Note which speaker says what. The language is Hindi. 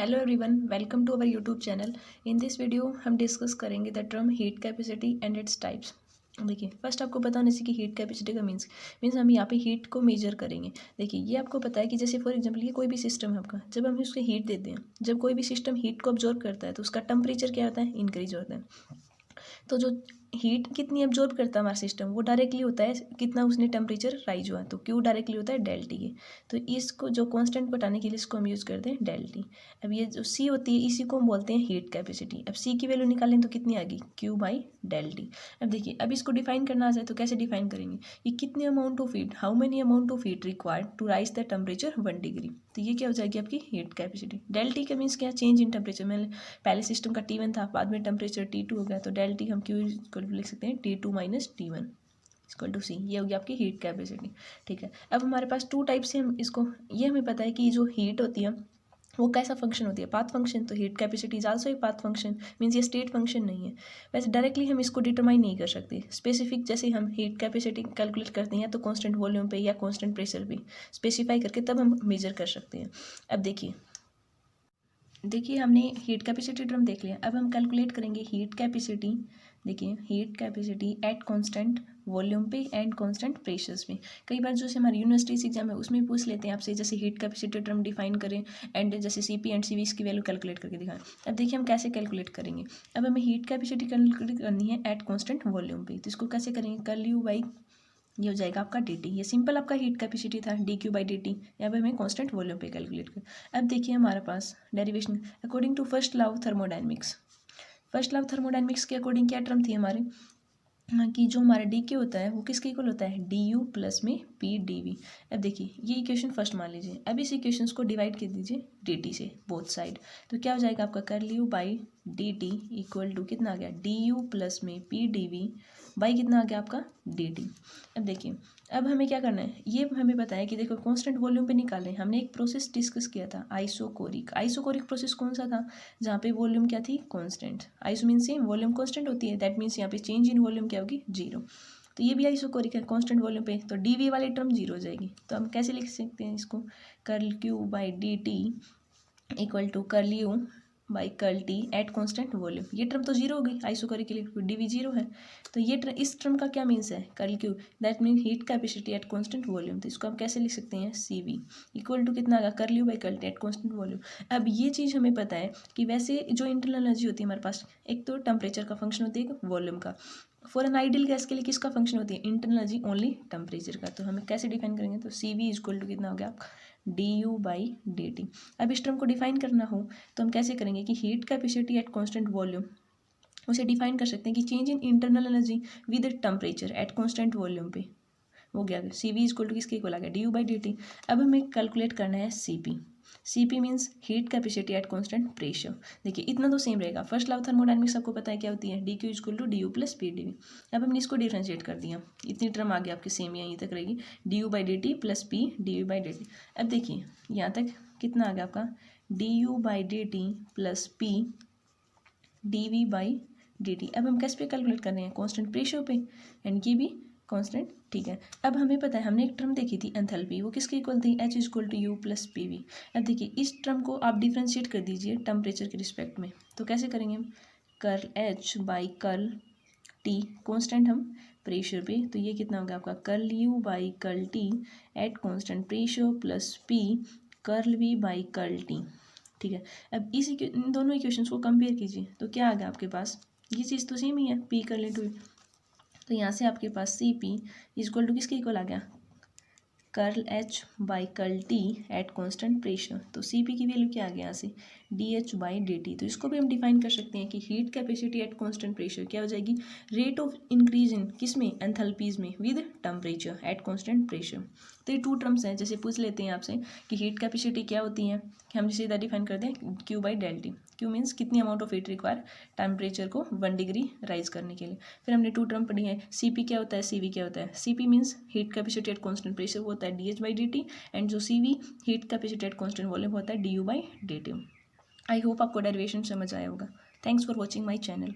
Speaker 1: Hello everyone, welcome to our YouTube channel. In this video हम डिस्कस करेंगे the term heat capacity and its types. देखिए, फर्स्ट आपको पता होना चाहिए कि हीट कैपेसिटी का मीन्स हम यहाँ पे हीट को मेजर करेंगे। देखिए, ये आपको पता है कि जैसे फॉर एग्जांपल ये कोई भी सिस्टम है आपका, जब हम उसको हीट देते हैं, जब कोई भी सिस्टम हीट को ऑब्जॉर्व करता है तो उसका टेम्परेचर क्या होता है, इंक्रीज होता है। तो जो हीट कितनी एब्जॉर्ब करता है हमारा सिस्टम, वो डायरेक्टली होता है कितना उसने टेम्परेचर राइज हुआ, तो क्यू डायरेक्टली होता है डेल टी के। तो इसको जो कांस्टेंट बताने के लिए इसको हम यूज़ करते हैं डेल टी। अब ये जो सी होती है इसी को हम बोलते हैं हीट कैपेसिटी। अब सी की वैल्यू निकालें तो कितनी आ गई, क्यू बाई डेल टी। अब देखिए, अब इसको डिफाइन करना आ जाए तो कैसे डिफाइन करेंगे, ये कितने amount of heat, how many amount of heat required to raise the temperature 1 degree. तो ये क्या हो जाएगी आपकी हीट कैपेसिटी। डेल टी का मीन्स क्या, चेंज इन टेम्परेचर। मैंने पहले सिस्टम का T1 था, बाद में टेम्परेचर T2 हो गया, तो डेल टी हम क्यू लिख सकते हैं T2 minus T1 equal to सी। ये हो गया आपकी हीट कैपेसिटी। ठीक है, अब हमारे पास टू टाइप से हम इसको, ये हमें पता है कि जो हीट होती है वो कैसा फंक्शन होती है, पाथ फंक्शन। तो heat capacity is also a path function, means ये स्टेट फंक्शन नहीं है। वैसे डायरेक्टली हम इसको डिटरमाइन नहीं कर सकते। स्पेसिफिक जैसे हम हीट कैपेसिटी कैलकुलेट करते हैं तो कांस्टेंट वॉल्यूम पे या कांस्टेंट प्रेशर पे स्पेसिफाई करके तब हम मेजर कर सकते हैं। अब देखिए हमने हीट कैपेसिटी टर्म देख लिया, अब हम कैलकुलेट करेंगे हीट कैपेसिटी। देखिए, heat capacity at constant volume पे एंड कांस्टेंट प्रेशर्स पे। कई बार जैसे हमारे यूनिवर्सिटी एग्जाम है उसमें पूछ लेते हैं आपसे, जैसे हीट कैपेसिटी टर्म डिफाइन करें एंड जैसे सीपी एंड सीवी इसकी वैल्यू कैलकुलेट करके दिखाएं। अब देखिए हम कैसे कैलकुलेट करेंगे। अब हमें हीट कैपेसिटी कैलकुलेट करनी है एट कांस्टेंट वॉल्यूम पे, तो इसको कैसे करेंगे, कर यू बाई, ये हो जाएगा आपका डी टी। ये सिंपल आपका हीट कैपेसिटी था, D Q by D T. यहाँ पे हमें कांस्टेंट वॉल्यूम पे कैलकुलेट कर। अब देखिए हमारे पास derivation according to first law of thermodynamics. First law of thermodynamics के अकॉर्डिंग क्या टर्म थी हमारे, कि जो हमारा डी क्यू होता है वो किसके इक्वल होता है, डी यू प्लस में पी डी वी। अब देखिए ये इक्वेशन फर्स्ट मान लीजिए, अब इस इक्वेशन को डिवाइड कर दीजिए डी टी से बोथ साइड। तो क्या हो जाएगा आपका, कर U by D T equal to कितना आ गया, डी यू प्लस में पी डी वी बाई कितना आ गया आपका डी टी। अब देखिए, अब हमें क्या करना है, ये हमें पता है कि देखो कांस्टेंट वॉल्यूम पे निकालें। हमने एक प्रोसेस डिस्कस किया था आइसोकोरिक। आइसोकोरिक प्रोसेस कौन सा था, जहाँ पे वॉल्यूम क्या थी, constant. Iso means same, volume constant होती है, दैट मीन्स यहाँ पे चेंज इन वॉल्यूम क्या होगी, जीरो। तो ये भी आइसोकोरिक है कांस्टेंट वॉल्यूम पे, तो डी वी वाली टर्म जीरो हो जाएगी। तो हम कैसे लिख सकते हैं इसको, curl Q by D T equal to curl U by curl T at constant volume. ये टर्म तो जीरो हो गई आइसोकोरिक के लिए, डी वी जीरो है। तो ये इस टर्म का क्या मीन्स है, curl Q, that mean heat capacity at constant volume. तो इसको हम कैसे लिख सकते हैं, सी वी इक्वल टू कितना आएगा, curl U by curl T at constant volume. अब ये चीज़ हमें पता है कि वैसे जो इंटरनल एनर्जी होती है हमारे पास, एक तो टेम्परेचर का फंक्शन होती है, वॉल्यूम का। फॉर एन आइडियल गैस के लिए किसका फंक्शन होती है, इंटरनल एनर्जी ओनली टेम्परेचर का। तो हमें कैसे डिफाइन करेंगे, तो सी वी इक्वल टू कितना हो गया D U by D T. अब इस टर्म को डिफाइन करना हो तो हम कैसे करेंगे कि heat capacity at constant volume उसे डिफाइन कर सकते हैं कि change in internal energy with temperature at constant volume पे। हो गया सी वी इक्वल टू किसके इक्वल आ गया, D U by D T. अब हमें कैलकुलेट करना है C P. C P means heat capacity at constant pressure. देखिए इतना तो सेम रहेगा, फर्स्ट लॉ ऑफ थर्मोडायनेमिक्स आपको पता है क्या होती है, D Q equal to D U plus P D V. अब हमने इसको डिफ्रेंशिएट कर दिया, इतनी टर्म आ गई आपकी सेम, यहीं तक रहेगी, D U by D T plus P D U by D T. अब देखिए यहाँ तक कितना आ गया आपका, D U by D T plus P D V by D T. अब हम किस पे कैलकुलेट कर रहे हैं, कांस्टेंट प्रेशर पे, एंड ये भी कांस्टेंट। ठीक है, अब हमें पता है हमने एक टर्म देखी थी एंथैल्पी, वो किसके इक्वल थी, H equal to U plus P V. अब देखिए इस टर्म को आप डिफ्रेंशिएट कर दीजिए टेम्परेचर के रिस्पेक्ट में। तो कैसे करेंगे हम, curl H by curl T, constant हम प्रेशर पे, तो ये कितना होगा आपका, curl U by curl T at constant pressure plus P curl V by curl T. ठीक है, अब इन दोनों इक्वेशंस को कंपेयर कीजिए तो क्या आ गया आपके पास, ये चीज़ तो सेम ही है, पी कर ले टू। तो यहाँ से आपके पास सी पी इक्वल टू किसके इक्वल आ गया, curl H by curl T at constant pressure. तो सी पी की वैल्यू क्या आ गया यहाँ से, D H by D T. तो इसको भी हम डिफाइन कर सकते हैं कि heat capacity at constant pressure क्या हो जाएगी, रेट ऑफ इंक्रीज इन किस में, एंथैल्पीज में with temperature at constant pressure. तो ये टू टर्म्स हैं, जैसे पूछ लेते हैं आपसे कि हीट कैपेसिटी क्या होती है, कि हम सीधा डिफाइन करते हैं Q by del T. Q means कितनी amount of heat require temperature को 1 डिग्री राइज करने के लिए। फिर हमने टू टर्म पढ़ी है, सी पी क्या होता है, सी वी क्या होता है। C P means heat capacity at constant pressure, वो होता है D H by D T, and जो C V heat capacity at constant volume होता है D U by D T. I hope आपको डेरिवेशन समझ आया होगा। Thanks for watching my channel.